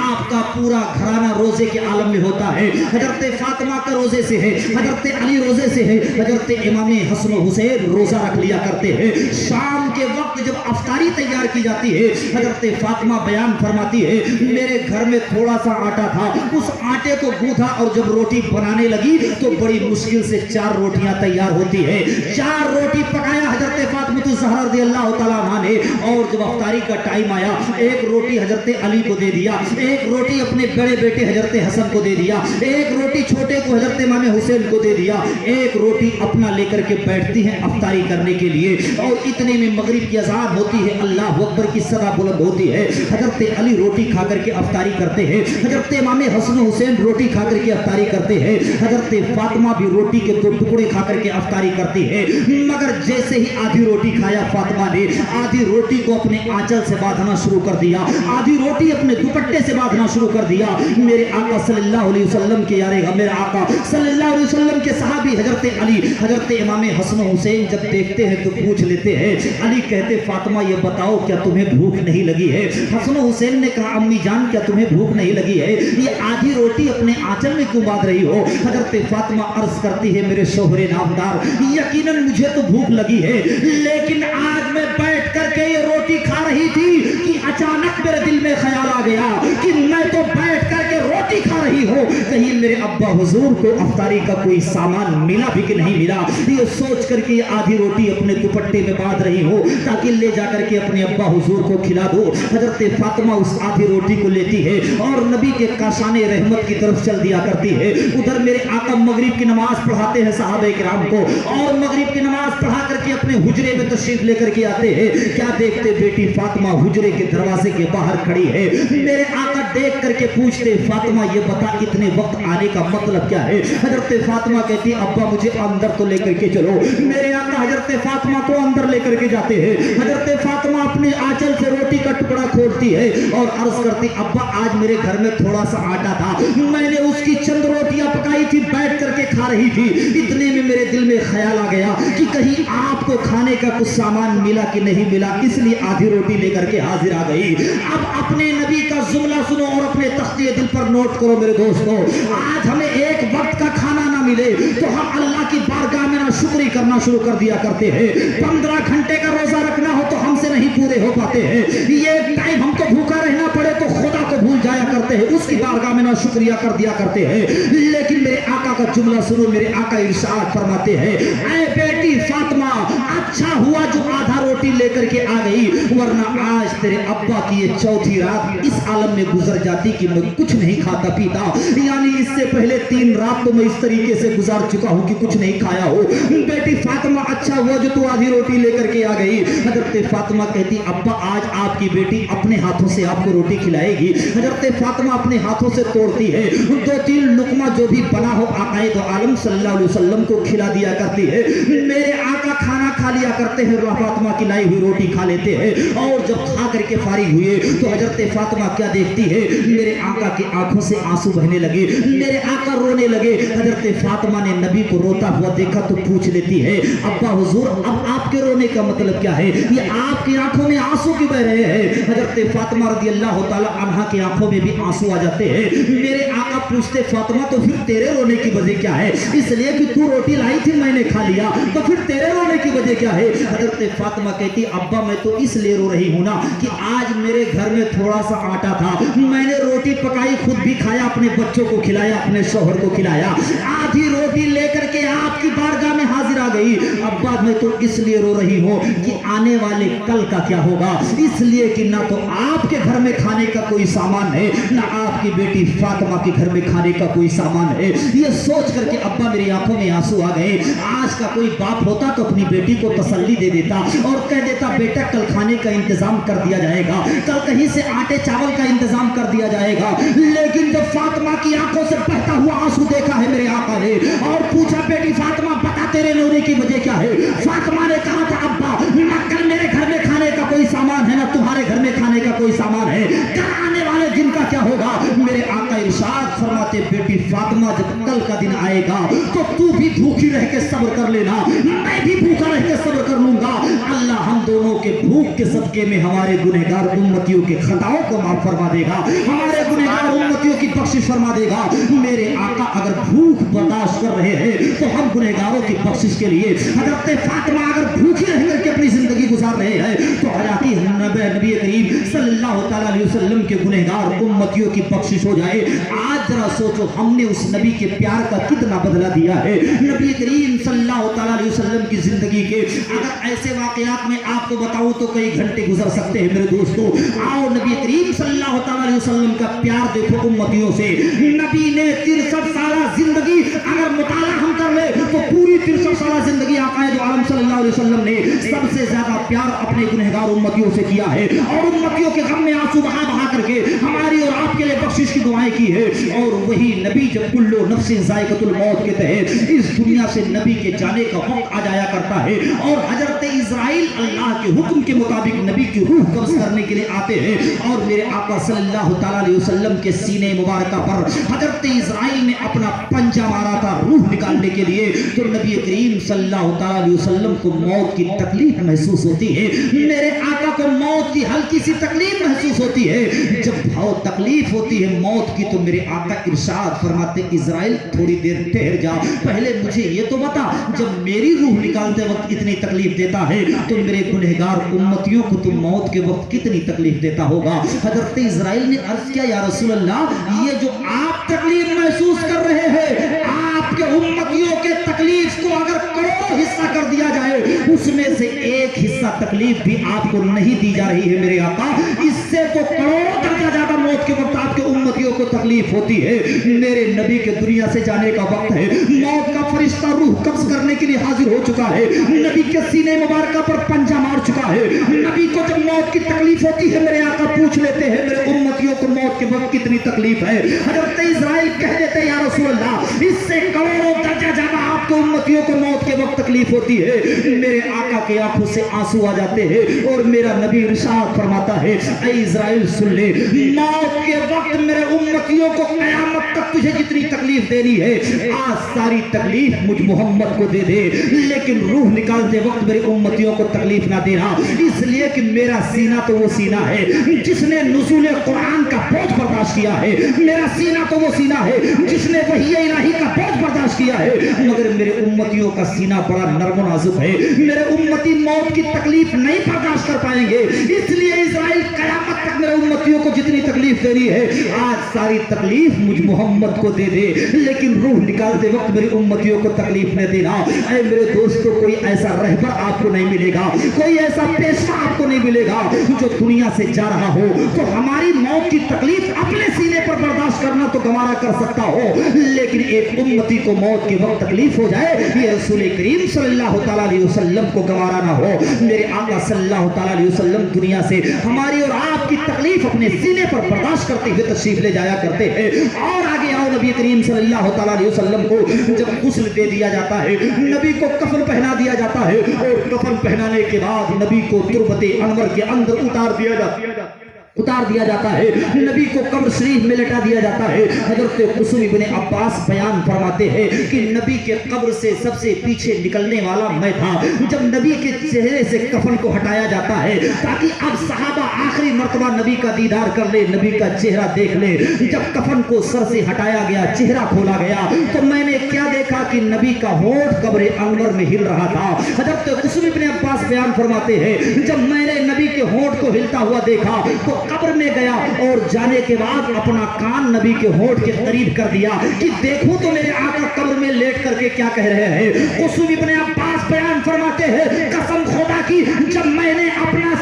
آپ کا پورا گھرانہ روزے کے عالم میں ہوتا ہے، حضرت فاطمہ کا روزے سے ہے، حضرت علی روزے سے ہے، حضرت امام حسن و حسین روزہ رکھ لیا کرتے ہیں۔ شام کے وقت جب افطاری تیار کی جاتی ہے حضرت فاطمہ بیان فرماتی ہے میرے گھر میں تھوڑا سا آٹا تھا، اس آٹے کو گوندھا اور جب روٹی بنانے لگی تو بڑی مشکل سے 4 روٹیاں تیار ہوتی ہے، 4 روٹی پکایا حضرت فاطمہ الزہرا رضی اللہ تعالیٰ عنہ نے، اور جب افطاری کا ٹائم آیا ایک روٹی حضرت علی کو دے دیا، ایک روٹی اپنے بڑے بیٹے حضرت حسن کو دے دیا، ایک روٹی چھوٹے کو حضرت امام حسین کو دے دیا، ایک روٹی اپنا لے کر کے بیٹھتی ہیں افطاری کرنے کے لیے، اور اتنے میں مغرب کی اذان ہوتی ہے، اللہ اکبر کی صدا بلند ہوتی ہے، حضرت علی روٹی کھا کر کے افطاری کرتے ہیں، حضرت امام حسن حسین روٹی کھا کر کے افطاری کرتے ہیں، حضرت فاطمہ بھی روٹی کے 2 ٹکڑے کھا کر کے افطاری کرتی ہے، مگر جیسے ہی آدھی روٹی کھایا فاطمہ نے آدھی روٹی کو اپنے آنچل سے باندھنا شروع کر دیا، آدھی روٹی اپنے دوپٹے سے باندھنا شروع کر دیا۔ میرے آقا صلی اللہ علیہ وسلم کے یارے میرے آقا صلی اللہ علیہ وسلم کے صحابی حضرت علی حضرت امام حسن حسین جب دیکھتے ہیں تو پوچھ لیتے ہیں، علی کہتے فاطمہ یہ بتاؤ کیا تمہیں بھوک نہیں لگی ہے؟ حسن حسین نے کہا امی جان کیا تمہیں بھوک نہیں لگی ہے؟ یہ آدھی روٹی اپنے آنچل میں کیوں باندھ رہی ہو؟ حضرت فاطمہ عرض کرتی ہے میرے شوہر نامدار یقیناً مجھے تو بھوک لگی ہے، لیکن آج میں بیٹھ کر کے یہ روٹی کھا رہی تھی کہ اچانک मेरे दिल में ख्याल आ गया कि मैं तो बैठ करके रोटी खा रही हूँ, कहीं मेरे अब्बा हुजूर को अफ्तारी का कोई सामान मिला भी कि नहीं मिला। ये सोच करके आधी रोटी अपने दुपट्टे में बांध रही हूँ ताकि ले जाकर के अपने अब्बा हुजूर को खिला दो। हजरत फातिमा उस आधी रोटी को लेती है और नबी के काशाने रहमत की तरफ चल दिया करती है। उधर मेरे आका मगरिब की नमाज पढ़ाते हैं सहाबे किराम को, और मगरिब की नमाज पढ़ा करके अपने हुजरे में तशरीफ लेकर के आते हैं। क्या देखते बेटी फातिमा हुजरे के दरवाजे के बाहर खड़ी है। मेरे आका देख करके पूछते, फातिमा ये बता इतने वक्त आने का मतलब क्या है। हजरत फातिमा कहती, अब्बा मुझे अंदर तो लेकर के चलो। मेरे आका हजरत फातिमा को अंदर लेकर के जाते हैं। हजरत फातिमा अपने आंचल से रोटी का टुकड़ा खोलती है और अर्ज करती, अब्बा आज मेरे घर में थोड़ा सा आटा था, मैंने उसकी चंद रोटियां पकाई थी, बैठ करके खा रही थी। इतने में मेरे दिल में ख्याल आ गया कि कहीं आपको खाने का कुछ सामान मिला कि नहीं मिला, इसलिए आधी रोटी लेकर के हाजिर आ गई। अब अपने नबी का जुमला सुनो और अपने तख्ते दिल पर नोट करो मेरे दोस्तों। आज हमें एक वक्त का खाना ना मिले तो हम अल्लाह की बारगाह में ना शुक्री करना शुरू कर दिया करते हैं। 15 घंटे का रोजा रखना हो तो हमसे नहीं पूरे हो पाते हैं। ये टाइम हमको भूखा रहना पड़े तो खुदा को भूल जाया करते हैं, उसकी बारगाह में ना शुक्रिया कर दिया करते हैं। लेकिन मेरे आका का जुमला सुनो, मेरे आका इरशाद फरमाते हैं, ऐ बेटी फातिमा अच्छा हुआ जो आधा रोटी लेकर के आ गई, वरना आज तेरे अब्बा की ये चौथी रात इस आलम में गुजर जाती कि मैं कुछ नहीं खाता पीता। यानी इससे पहले 3 रात तो मैं इस तरीके से गुजार चुका हूं कि कुछ नहीं खाया हो। बेटी फातिमा अच्छा हुआ जो तू आधी रोटी लेकर के आ गई। हजरत फातिमा कहती, अब्बा आज आपकी बेटी अपने हाथों से आपको रोटी खिलाएगी। हजरत फातिमा अपने हाथों से तोड़ती है, 2-3 लुकमा जो भी बना हो आकाए दो आलम सल्लल्लाहु अलैहि वसल्लम को खिला दिया करती है। मेरे आका खाना खा लिया करते हैं, फातिमा की लाई हुई रोटी खा लेते हैं, और जब खा करके फारिग हुए तो हजरत फातिमा क्या देखती है, मेरे आका की आंखों से आंसू बहने लगे, मेरे आका रोने लगे। हजरत फातिमा ने नबी को रोता हुआ देखा तो पूछ लेती है, अब्बा हुजूर अब आपके रोने का मतलब क्या है, ये आपकी आंखों में आंसू क्यों बह रहे हैं। हजरत फातिमा रज़ियल्लाहु ताला अन्हा की आंखों में भी आंसू आ जाते हैं। मेरे आका पूछते, फातिमा तो फिर तेरे रोने की वजह क्या है। इसलिए कि तू रोटी लाई थी मैंने खा लिया, तो फिर तेरे रोने की वजह क्या है। हजरत फातिमा कहती, अब्बा मैं तो इसलिए रो रही हूं ना कि आज मेरे घर में थोड़ा सा आटा था, मैंने रोटी पकाई, खुद भी खाया, अपने बच्चों को खिलाया, अपने शौहर को खिलाया, आधी रोटी लेकर के आपकी बारगाह में हाजिर आ गई। अब्बा मैं तो इसलिए रो रही हूं कि आने वाले कल का क्या होगा, इसलिए कि ना तो आपके घर में खाने का कोई सामान है, ना आपकी बेटी फातिमा के घर में खाने का कोई सामान है। ये सोच करके अब्बा मेरी आंखों में आंसू आ गए। आज का कोई बाप होता तो अपनी बेटी को तसल्ली दे देता और कह देता, बेटा कल खाने का इंतजाम कर दिया जाएगा, कल कहीं से आटे चावल का इंतजाम कर दिया जाएगा। लेकिन जब फातिमा की आंखों से बहता हुआ आंसू देखा है मेरे आका ने और पूछा, बेटी फातिमा बता तेरे रोने की वजह क्या है। फातिमा ने कहा था, अब्बा ना कल मेरे घर में खाने का कोई सामान है, ना तुम्हारे घर में खाने का कोई सामान है, कल आने वाले दिन का क्या होगा। मेरे आका इरशाद फरमाते, बेटी फातिमा जब कल का दिन आएगा तो तू भी भूखी रह के सब्र कर लेना, मैं भी भूखा रह के सब्र कर लूंगा। अल्लाह हम दोनों के भूख के सदके में हमारे गुनहगार उम्मतियों के खताओं को माफ फरमा देगा, हमारे गुनहगार उम्मतियों की बख्शिश फरमा देगा। मेरे आका अगर भूख बर्दाश्त कर रहे हैं तो हम गुनहगारों की बख्शिश के लिए, हजरत फातिमा अगर भूखी रह करके अपनी जिंदगी गुजार रहे हैं तो हयाती नबी करीम सल्लल्लाहु ताला अलैहि वसल्लम के गुनहगार उम्मतियों की बख्शिश हो जाए। आज जरा सोचो हमने उस नबी के प्यार का कितना बदला दिया है। नबी करीम सल्लल्लाहु ताला अलैहि वसल्लम की जिंदगी के अगर ऐसे वाकयात में आपको बताऊं तो कई घंटे गुजर सकते हैं मेरे दोस्तों। आओ नबी करीम सल्लल्लाहु ताला अलैहि वसल्लम का प्यार देखो उम्मतियों से। नबी ने 63 साल जिंदगी अगर मुताला हम कर ले तो पूरी 63 साल जिंदगी आकाए दो आलम सल्लल्लाहु अलैहि वसल्लम ने सबसे ज्यादा प्यार अपने गुनहगार उम्मतियों से किया है और उम्मतियों के गम में आंसू बहा बहा करके हमारी और आपके लिए बख्शिश की दुआएं की है। और वही नबी जब कुल्लू नफ्सिन ज़ाइक़तुल मौत के तहत इस दुनिया से नबी के जाने का वक्त आ जाया करता है और हजरत इज़राइल अल्लाह के हुक्म के मुताबिक नबी की रूह कब्ज़ करने के लिए आते हैं और मेरे आका सल्लल्लाहु ताला अलैहि वसल्लम के सीने मुबारक पर हजरत इज़राइल ने अपना पंजा मारा था रूह निकालने के लिए। तो नबी करीम सल्लल्लाहु ताला अलैहि वसल्लम वसल्लम को मौत की तकलीफ महसूस होती है, मेरे आका को मौत की हल्की सी तकलीफ महसूस होती है। जब बहुत तकलीफ होती है मौत की तो मेरे आका इरशाद फरमाते, इज़राइल थोड़ी देर ठहर जा, पहले मुझे ये तो बता, जब मेरी रूह निकालते वक्त इतनी तकलीफ देता है तो मेरे गुनहगार उम्मतियों को तुम मौत के वक्त कितनी तकलीफ देता होगा। हजरत इज़राइल ने अर्ज किया, या रसूल अल्लाह, ये जो आप तकलीफ महसूस कर रहे हैं, आपके उम्मतियों के तकलीफ को अगर करोड़ों हिस्सा कर दिया जाए, उसमें से एक हिस्सा तकलीफ भी आपको नहीं दी जा रही है मेरे आका, इससे तो करोड़ों दर्जा ज्यादा मौत के वक्त आपके उम्मतियों को तकलीफ होती है। मेरे नबी के दुनिया से जाने का वक्त है, मौत का फरिश्ता रूह कब्ज करने के लिए हाजिर हो चुका है, नबी के सीने मुबारक पर पंजा मार चुका है। नबी को जब मौत की तकलीफ होती है मेरे आका पूछ लेते हैं, मेरे उम्मतियों को मौत के वक्त कितनी तकलीफ है। हजरत इज़राइल कह देते हैं, या रसूल अल्लाह, इससे करोड़ों दर्जा ज्यादा आपके उम्मतियों को मौत के वक्त तकलीफ होती है। मेरे आका के आंखों से आंसू आ जाते हैं और मेरा नबी इरशाद फरमाता है, ऐ इज़राइल सुन ले, मौत के वक्त मेरे उम्मतियों को कयामत तक तुझे जितनी तकलीफ देनी है, आज सारी तकलीफ मुझ मोहम्मद को दे दे, लेकिन रूह निकालते वक्त मेरे उम्मतियों को तकलीफ ना देना, इसलिए कि मेरा सीना तो वो सीना है जिसने नुज़ूल कुरान का बोझ बर्दाश्त किया है, मेरा सीना तो वो सीना है जिसने वही इलाही का बोझ बर्दाश्त किया है, मगर मेरे उम्मतियों का सीना बड़ा नर्म नाजुक है, मेरे उम्मती मौत की तकलीफ नहीं बर्दाश्त कर पाएंगे, इसलिए इज़राइल कयामत तक मेरे उम्मतियों को जितनी तकलीफ दे रही है, आज सारी तकलीफ मुझ मोहम्मद को दे दे, लेकिन रूह निकालते वक्त मेरी उम्मतियों को तकलीफ न देना। ऐ मेरे दोस्तों, कोई ऐसा रहबर आपको नहीं मिलेगा, कोई ऐसा पेशवा आपको नहीं मिलेगा जो दुनिया से जा रहा हो तो हमारी मौत की तकलीफ अपने सीने पर बर्दाश्त करना तो गवारा कर सकता हो, लेकिन एक उम्मती को मौत के वक्त तकलीफ हो जाए, ये रसूल करीम सल्लल्लाहु तआला अलैहि वसल्लम को गवारा ना हो। मेरे आका सल्लल्लाहु तआला अलैहि वसल्लम दुनिया से हमारी और आपकी तकलीफ अपने सीने पर बर्दाश्त करते हुए तशरीफ ले जाया करते हैं। और आगे आओ, नबी करीम सल्लल्लाहु तआला अलैहि वसल्लम को जब गुस्ल दे दिया जाता है, नबी को कफन पहना दिया जाता है और कफन पहनाने के बाद नबी को तुरबते अनवर के अंदर उतार दिया जाता है, नबी को कब्र शरीफ में लेटा दिया जाता है। हजरत कुसुम इब्ने अब्बास बयान फरमाते हैं कि नबी के कब्र से सबसे पीछे निकलने वाला मैं था। जब नबी के चेहरे से कफन को हटाया जाता है ताकि अब सहाबा आखिरी मर्तबा नबी का दीदार कर ले, नबी का चेहरा देख ले, जब कफन को सर से हटाया गया, चेहरा खोला गया, तो मैंने क्या देखा कि नबी का होंठ कब्र अनवर में हिल रहा था। हजरत कुसुम इब्ने अब्बास बयान फरमाते हैं, जब मैंने नबी के होंठ को हिलता हुआ देखा तो कब्र में गया और जाने के बाद अपना कान नबी के होंठ के करीब कर दिया कि देखूं तो मेरे आका कब्र में लेट करके क्या कह रहे हैं। कुसुम इब्ने अब्बास बयान फरमाते हैं, कसम खुदा की, जब मैंने अपना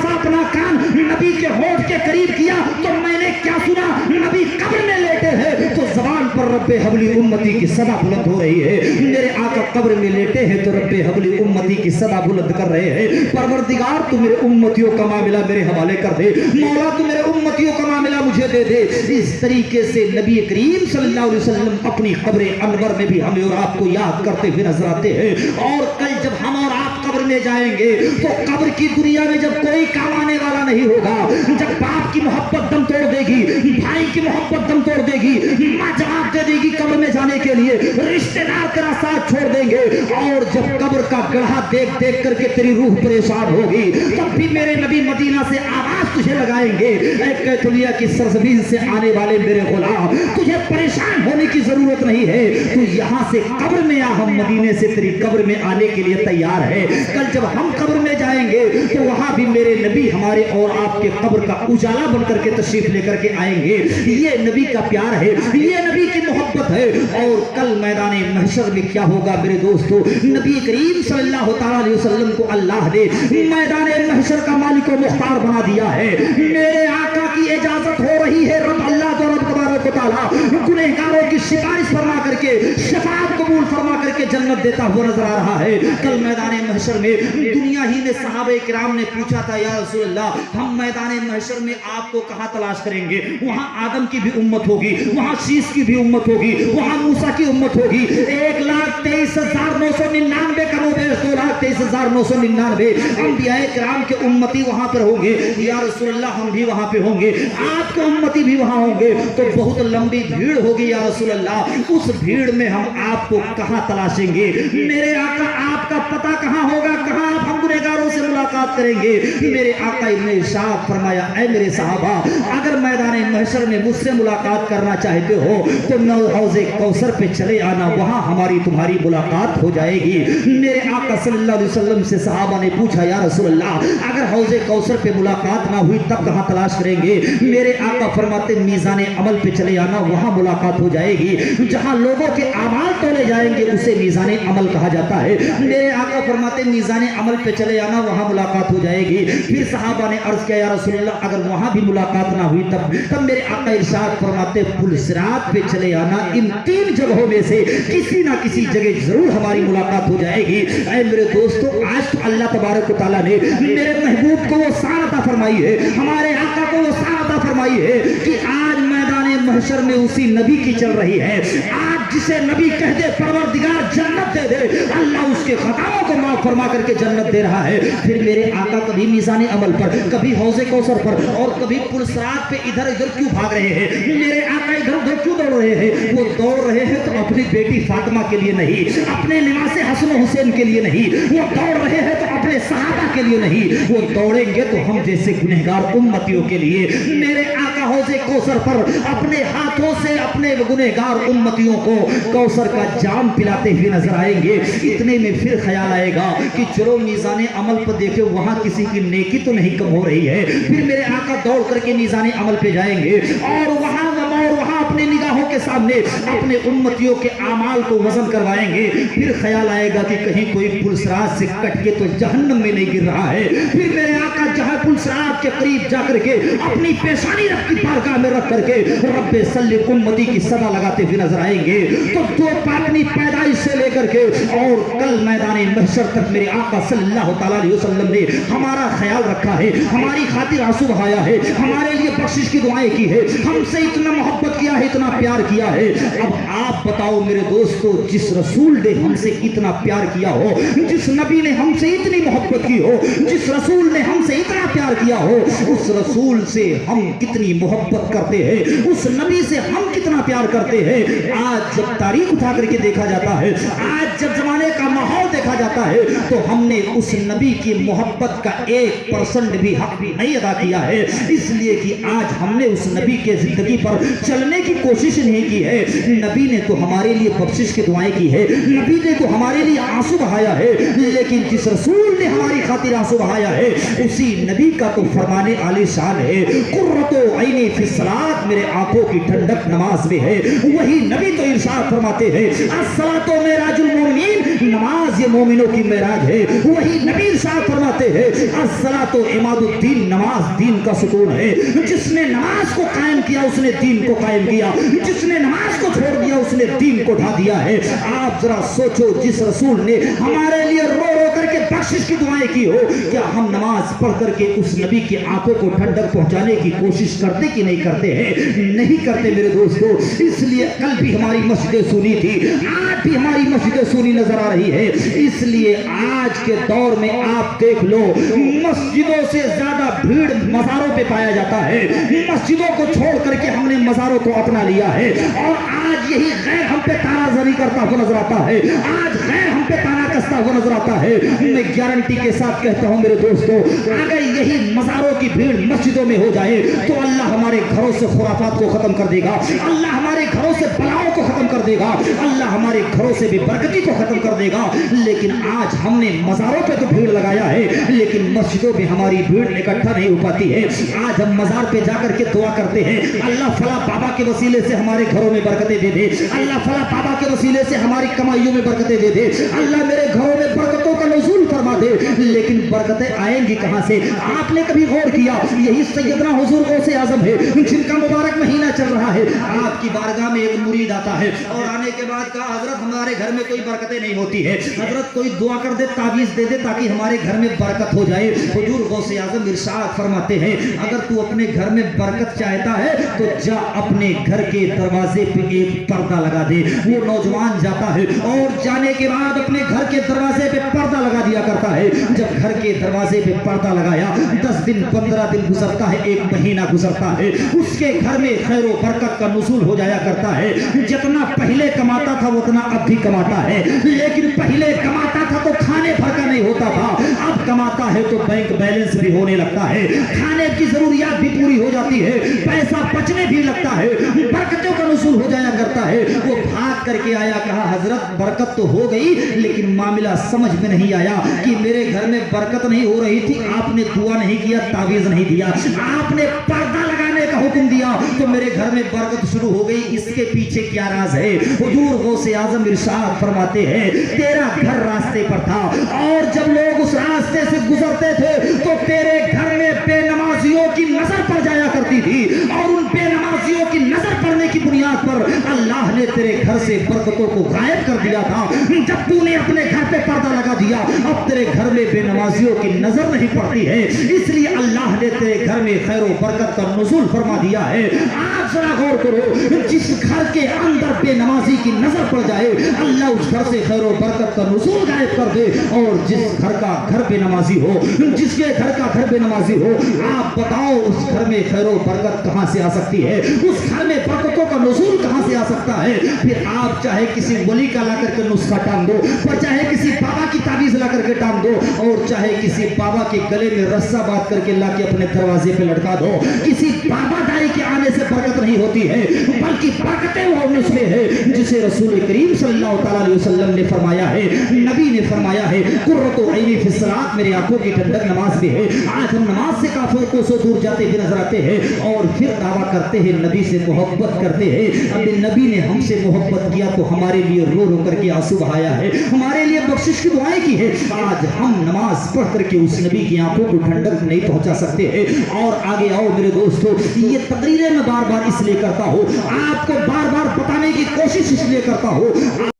कान नबी के होंठ के करीब किया तो मैंने क्या सुना, नबी कब्र में लेटे हैं तो ज़बान पर रब्बे हबली उम्मती की सदा बुलंद हो रही है। मेरे आका कब्र में लेटे हैं तो रब्बे हबली उम्मती की सदा बुलंद कर रहे हैं। परवरदिगार तू मेरे उम्मतियों का मामला मेरे हवाले कर दे, मौला तू मेरे उम्मतियों का मामला मुझे दे दे। इस तरीके से नबी करीम सल्लल्लाहु अलैहि वसल्लम अपनी कब्र अनवर में भी हमें और आपको याद करते हुए नजर आते हैं। और कल जब हम और आप कब्र में जाएंगे तो कब्र की दुनिया में जब कोई काम आने वाला नहीं होगा, जब बाप की मोहब्बत दम तोड़ देगी, भाई की मोहब्बत दम तोड़ देगी, माँ जवाब दे देगी कब्र में जाने के लिए, रिश्तेदार तेरा साथ छोड़ देंगे, और जब कब्र का गड्ढा देख देख करके तेरी रूह परेशान होगी, तब भी मेरे नबी मदीना से आवाज तुझे लगाएंगे, ऐ कैथुलिया की सरजमीन से आने वाले मेरे गुलाम, तुझे परेशान होने की जरूरत नहीं है, तू यहाँ से कब्र में आ, हम मदीने से तेरी कब्र में आने के लिए तैयार है। कल जब हम कब्र में जाएंगे तो वहां भी मेरे नबी हमारे और आपके कब्र का उजाला बनकर के तशरीफ लेकर के आएंगे। ये नबी का प्यार है, ये नबी की मोहब्बत है। और कल मैदान महशर में क्या होगा मेरे दोस्तों, नबी करीम सल्लल्लाहु तआला अलैहि वसल्लम को अल्लाह ने मैदान महशर का मालिक और मुख्तार बना दिया है। मेरे आका की इजाजत हो रही है, रब अल्लाह तो रब तबारक व तआला गुनहगारों की सिफारिश फरमा करके, शफाअत कबूल फरमा करके जन्नत देता हुआ नजर आ रहा है। कल मैदान महशर में दुनिया ही में सहाबे किराम ने पूछा था, या रसूल अल्लाह, हम मैदान महशर में आपको कहां तलाश करेंगे? वहां आदम की भी उम्मत होगी, वहां शीश की भी उम्मत होगी, वहां मूसा की उम्मत होगी, 1,23,999 करोड़ 2,23,999 अंबिया किराम के उम्मती वहां पर होंगे। या रसूल अल्लाह हम भी वहां पे होंगे, आपके उम्मती भी वहां होंगे, तो बहुत लंबी भीड़ होगी या रसूल अल्लाह। उस भीड़ में हम आपको कहां तलाशेंगे? मेरे आका आपका पता कहां होगा? कहां आप हम गुनहगारों से मुलाकात करेंगे? मेरे आका ने इरशाद फरमाया, ऐ मेरे सहाबा, अगर मैदान महशर में मुझसे मुलाकात करना चाहते हो तो हौज़े कौसर पे चले आना, वहां हमारी तुम्हारी मुलाकात हो जाएगी। मेरे आका सल्लल्लाहु अलैहि वसल्लम से सहाबा ने पूछा, या रसूल अल्लाह, अगर हौज़े कौसर पे मुलाकात ना हुई तब कहां तलाश करेंगे? मेरे आका फरमाते, मीज़ान अमल पे चले आना, वहां मुलाकात हो जाएगी। जहां लोगों के आमाल तोले जाएंगे उसे मीज़ान अमल कहा जाता है। मेरे आका फरमाते, मीज़ान अमल पे चले आना, वहां मुलाकात हो जाएगी। फिर सहाबा ने अर्ज किया, या रसूल अल्लाह, अगर वहां भी मुलाकात ना हुई तब मेरे आका इरशाद फरमाते, पुल सिरात पे चले आना, इन 3 जगहों में से किसी ना किसी जगह जरूर हमारी मुलाकात हो जाएगी। ऐ मेरे दोस्तों, आज तो अल्लाह तबारक व तआला ने मेरे महबूब को वो शान अता फरमाई है, हमारे आका को वो शान अता फरमाई है कि आज मैदान महशर में उसी नबी की चल रही है। आज जिसे नबी कह दे परवरदिगार जन्नत दे दे, अल्लाह उसके खताओं को माफ फरमा करके जन्नत दे रहा है। फिर मेरे आका कभी मीज़ान अमल पर, कभी हौज़े कौसर पर और कभी पुलसरात पे इधर उधर क्यों भाग रहे हैं? मेरे आका इधर उधर क्यों दौड़ रहे हैं? वो दौड़ रहे हैं तो अपनी बेटी फातिमा के लिए नहीं, अपने निवासे हसन हुसैन के लिए नहीं, वो दौड़ रहे हैं तो अपने सहाबा के लिए नहीं, वो दौड़ेंगे तो हम जैसे गुनहगार उम्मतियों के लिए। मेरे आका हौज़े कौसर पर अपने हाथों से अपने गुनहगार उम्मतियों को कौसर का जाम पिलाते हुए नजर आएंगे। इतने में फिर ख्याल आएगा कि चलो मीज़ान अमल पर देखे, वहां किसी की नेकी तो नहीं कम हो रही है। फिर मेरे आका दौड़ करके मीज़ान अमल पे जाएंगे और वहां अपने निगाहों के सामने अपने उम्मतियों के आमाल को वजन करवाएंगे। फिर ख्याल आएगा कि कहीं कोई पुलसरात से कट के तो जहन्नम में नहीं गिर रहा है। फिर मेरे आका जहां पुलसरात के करीब जाकर के अपनी पेशानी रख की बारगाह में रख करके रब्बे सल्ली उम्मती की सदा लगाते हुए नजर आएंगे। तो दो अपनी पैदाइश से लेकर के और कल मैदान महशर तक मेरे आका सल्लल्लाहु अलैहि वसल्लम ने हमारा ख्याल रखा है, हमारी खातिर आंसू बहाया है, हमारे लिए बख्शिश की दुआएं की है, हमसे इतना मोहब्बत किया है, इतना प्यार किया है। अब आप बताओ मेरे दोस्तों, जिस रसूल ने हमसे इतना प्यार किया हो, जिस नबी ने हमसे इतनी मोहब्बत की हो, जिस रसूल ने हमसे इतना प्यार किया हो, उस रसूल से हम कितनी मोहब्बत करते हैं, उस नबी से हम कितना प्यार करते हैं। आज जब तारीख उठा करके देखा जाता है, आज जब जमाने का माहौल देखा जाता है, तो हमने उस नबी की मोहब्बत का 1% भी हक भी नहीं अदा किया है। इसलिए कि आज हमने उस नबी के जिंदगी पर चलने की कोशिश नहीं की है। नबी ने तो हमारे लिए बख्शिश की दुआएं की है, नबी ने तो हमारे लिए आंसू बहाया है, लेकिन जिस रसूल ने हमारी खातिर आंसू बहाया है, उसी नबी का तो फरमाने आली शान है, कुर्रतो ऐनी फी सलात, मेरे आंखों की ठंडक नमाज में है। वही नबी तो इरशाद फरमाते हैं, अस्सलातु मेराजुल मोमिनीन, नमाज ये मोमिनों की मेराज है। वही नबी इरशाद फरमाते हैं, अस्सलातु इमादुद्दीन, नमाज दीन का सुकून है। जिसने नमाज को कायम किया उसने दीन को कायम किया, जिसने नमाज को छोड़ दिया उसने दीन को ढा दिया है। आप जरा सोचो, जिस रसूल ने हमारे लिए रो रो करके बख्शिश की दुआएं की हो, क्या हम नमाज पढ़ करके उस नबी की आंखों को ठंडक पहुंचाने की कोशिश करते कि नहीं करते हैं? नहीं करते मेरे दोस्तों। इसलिए कल भी हमारी मस्जिदें सुनी थी, आज भी हमारी मस्जिदें सुनी नजर आ रही है। इसलिए आज के दौर में आप देख लो, मस्जिदों से ज्यादा भीड़ मज़ारों पे पाया जाता है। मस्जिदों को छोड़ करके हमने मज़ारों को अपना लिया है और आज यही गैर हम पे तानाजनी करता हुआ नजर आता है, आज गैर हम पे ताना कसता हुआ नजर आता है। मैं गारंटी के साथ कहता हूं मेरे दोस्तों, अगर यही मज़ारों की भीड़ मस्जिदों में हो जाए तो अल्लाह हमारे घरों से खुराफात को खत्म कर देगा, अल्लाह हमारे घरों से बलाओं को खत्म कर देगा, अल्लाह हमारे घरों से बेबरकती को खत्म कर देगा। लेकिन आज हमने मज़ारों पे तो भीड़ लगाया है, लेकिन मस्जिदों में हमारी भीड़ इकट्ठा नहीं हो पाती है। आज हम मज़ार पे जाकर के दुआ करते हैं, अल्लाह फला बाबा के वसीले से हमारे घरों में बरकतें दे दे, अल्लाह फला बाबा के वसीले से हमारी कमाइयों में बरकतें दे दे, अल्लाह मेरे घरों में बरकतों का नुज़ूल फरमा दे। लेकिन बरकतें आएंगी कहां से? आपने कभी गौर किया? यही सैयदना हुजूर गौसे आजम है, जिनका मुबारक महीना चल रहा है। आपकी बारगाह में एक मुरीद आता है और आने के बाद कहा, हजरत हमारे घर में कोई बरकतें नहीं होती है, हजरत कोई दुआ कर दे, ताबीज दे दे ताकि हमारे घर में बरकत हो जाए। हुजूर गौसे आजम इरशाद फरमाते हैं, अगर तू अपने घर में बरकत चाहता है तो जा अपने घर के दरवाजे पे एक पर्दा लगा दे। वो नौजवान जाता है और जाने के बाद अपने घर के दरवाजे पे पर्दा लगा दिया करता है। जब घर के दरवाजे पे पर्दा लगाया, 10 दिन 15 दिन गुजरता है, 1 महीना गुजरता है, उसके घर में खैर व बरकत का नुज़ूल हो जाया करता है। जितना पहले कमाता था उतना अब भी कमाता है, लेकिन पहले कमाता था तो खाने भर का नहीं होता था, अब कमाता है तो बैंक बैलेंस भी होने लगता है, खाने की जरूरियात भी पूरी हो जाती है, पैसा बचने भी लगता है, बरकतों का नुज़ूल हो जाया करता है। वो भाग करके आया, कहा हजरत बरकत तो हो गई, लेकिन मामला समझ में नहीं आया कि मेरे घर में बरकत नहीं हो रही थी, आपने दुआ नहीं किया, तावीज नहीं दिया, आपने पर्दा लगाने का हुक्म दिया तो मेरे घर में बरकत शुरू हो गई। इसके पीछे क्या राज है? हुजूर गौसे आजम इरशाद फरमाते हैं, तेरा घर रास्ते पर था और जब लोग उस रास्ते से गुजरते थे तो तेरे घर में बेनमाजियों की नजर पड़ जाया करती थी, और उन बेनमाजियों की नजर पड़ने की बुनियाद पर अल्लाह ने तेरे घर से बरकतों को गायब कर दिया था। जब तूने अपने घर पे पर्दा लगा दिया, अब तेरे घर में बेनमाजियों की नजर नहीं पड़ती है, इसलिए अल्लाह ने तेरे घर में खैर व बरकत का नुज़ूल फरमा दिया है। आप जरा गौर करो, जिस घर के अंदर बेनमाजी की नजर पड़ जाए, अल्लाह उस घर से खैर व बरकत का नुज़ूल गायब कर दे। और जिस घर का घर बेनमाजी हो, जिसके घर का घर बेनमाजी हो, आप बताओ उस घर में खैर व बरकत कहां से आ सकती है? उस घर में बरकतों का नुज़ूल कहां से आ सकता है? फिर आप चाहे किसी वली का ला करके नुस्खा टांग दो, और चाहे किसी बाबा की ताबीज ला करके टांग दो, और चाहे किसी बाबा के गले में रस्सा बांध करके ला के अपने दरवाजे पे लटका दो, किसी बाबा दाई के आने से बरकत नहीं होती है, बल्कि बरकतें वो उसमें है जिसे रसूल करीम सल्लल्लाहु अलैहि वसल्लम ने फरमाया है, नबी ने फरमाया है, कुर्रतु ऐनी फिस सलात, मेरी आंखों की ठंडक नमाज में है। आज हम नमाज से काफिर को सो दूर जाते हुए नजर आते हैं और फिर दावा करते हैं नबी से मोहब्बत करते हैं। अब नबी ने हमसे मोहब्बत किया तो हमारे लिए रो रो करके आंसू बहाया है, हमारे लिए बख्शिश की दुआएं की है। आज हम नमाज पढ़ करके उस नबी की आंखों को ठंडक नहीं पहुंचा सकते हैं। और आगे आओ मेरे दोस्तों, ये तकरीरें मैं बार बार इसलिए करता हूं, आपको बार बार बताने की कोशिश इसलिए करता हूं,